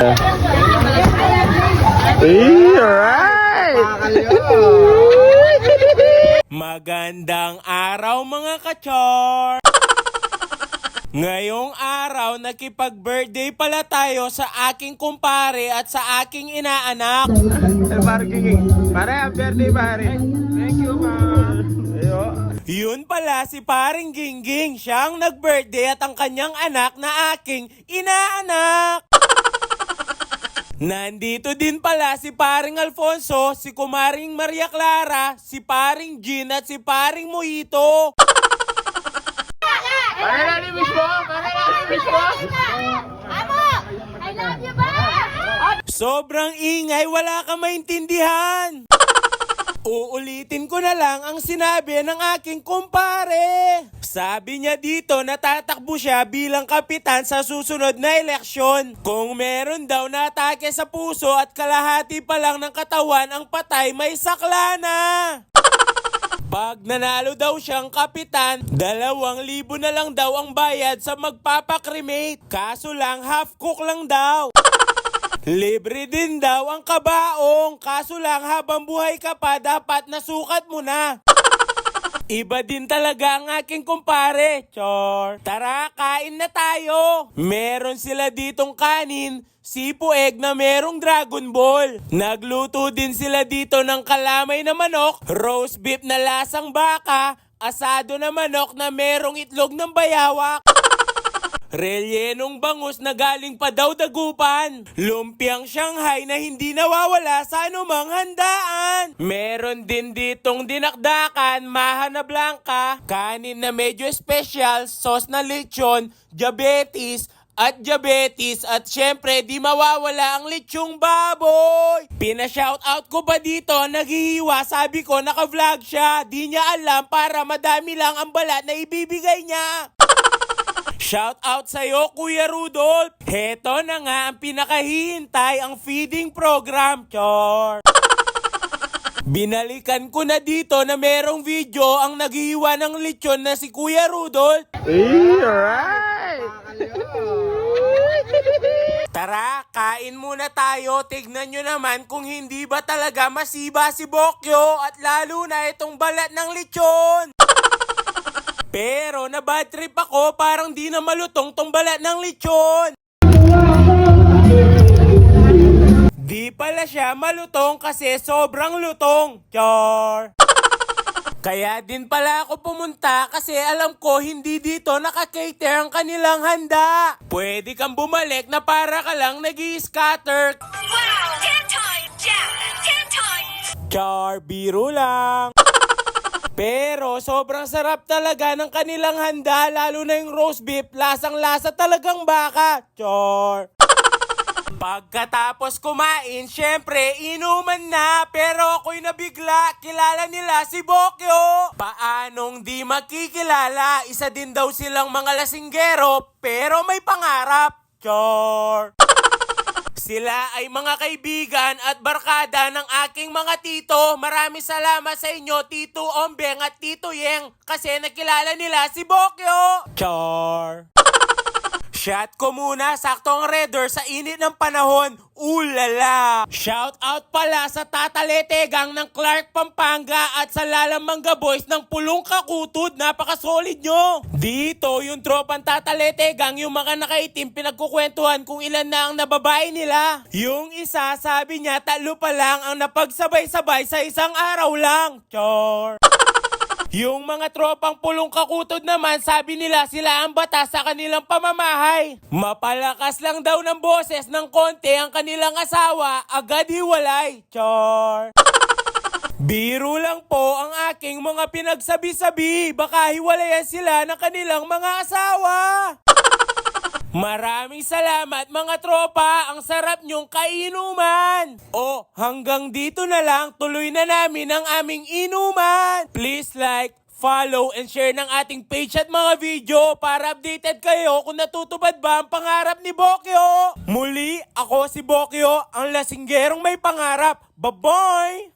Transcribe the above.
Alright! Magandang araw mga kachor! Ngayong araw, nakipag-birthday pala tayo sa aking kumpare at sa aking inaanak. Pare King. Pare, happy birthday pare. Thank you, ma. Yun pala si paring Gingging, siyang nag-birthday at ang kanyang anak na aking inaanak. Nandito din pala si paring Alfonso, si kumaring Maria Clara, si paring Jean at si paring Mojito. Pare, nani-miss mo? Pare, nani-miss mo? Amo! I love you ba? Sobrang ingay, wala ka maintindihan. Uulitin ko na lang ang sinabi ng aking kumpare. Sabi niya dito natatakbo siya bilang kapitan sa susunod na eleksyon. Kung meron daw na atake sa puso at kalahati pa lang ng katawan ang patay, may sakla na. Pag nanalo daw siyang kapitan, 2,000 na lang daw ang bayad sa magpapakremate. Kaso lang half cook lang daw. Libre din daw ang kabaong, kaso lang habang buhay ka pa dapat nasukat mo na. Iba din talaga ang aking kumpare, chor. Tara, kain na tayo. Meron sila ditong kanin, sipo egg na merong Dragon Ball. Nagluto din sila dito ng kalamay na manok, roast beef na lasang baka, asado na manok na merong itlog ng bayawak. Relyenong bangus na galing pa daw dagupan. Lumpiang Shanghai na hindi nawawala sa anumang handaan. Meron din ditong dinakdakan, maha na blanca, kanin na medyo special, sauce na lechon, diabetes, at syempre di mawawala ang lechong baboy. Pina-shoutout ko pa dito, naghihiwa, sabi ko naka-vlog siya. Di niya alam para madami lang ang balat na ibibigay niya. Shout out sa'yo, Kuya Rudolph. Heto na nga ang pinakahihintay, ang feeding program, chor. Binalikan ko na dito na merong video ang naghihiwa ng lechon na si Kuya Rudolph. Alright! Tara, kain muna tayo. Tignan nyo naman kung hindi ba talaga masiba si Bokyo at lalo na itong balat ng lechon. Pero na bad trip ako, parang di na malutong tong balat ng lechon. Di pala siya malutong kasi sobrang lutong, chor. Kaya din pala ako pumunta kasi alam ko hindi dito naka-cater ang kanilang handa. Pwede kang bumalik na para ka lang nag-i-scatter. Wow! 10 times, Jack! 10 times! Char, biro lang. Pero sobrang sarap talaga ng kanilang handa, lalo na yung roast beef, lasang-lasa talagang baka. Chor. Pagkatapos kumain, syempre inuman na, pero ako'y nabigla, kilala nila si Bokyo. Paanong di makikilala, isa din daw silang mga lasinggero, pero may pangarap. Chor. Sila ay mga kaibigan at barkada ng aking mga tito. Maraming salamat sa inyo, Tito Ombeng at Tito Yeng, kasi nakilala nila si Bokyo. Char. Shot ko muna, saktong redder sa init ng panahon. Ulala! Shout out pala sa Tataletegang ng Clark, Pampanga at sa Lalamanga Boys ng Pulong Kakutod. Napaka-solid nyo! Dito, yung tropang Tataletegang, yung mga nakaitim, pinagkukwentuhan kung ilan na ang nababae nila. Yung isa, sabi niya, 3 pa lang ang napagsabay-sabay sa isang araw lang. Chor! Yung mga tropang Pulong Kakutod naman, sabi nila sila ang batas sa kanilang pamamahay. Mapalakas lang daw ng boses ng konti ang kanilang asawa, agad hiwalay. Char. Biro lang po ang aking mga pinagsabi-sabi, baka hiwalayan sila ng kanilang mga asawa. Maraming salamat mga tropa, ang sarap nyong kainuman. O, hanggang dito na lang, tuloy na namin ang aming inuman. Please like, follow, and share ng ating page at mga video para updated kayo kung natutupad ba ang pangarap ni Bokyo. Muli, ako si Bokyo, ang lasinggerong may pangarap. Bye-bye!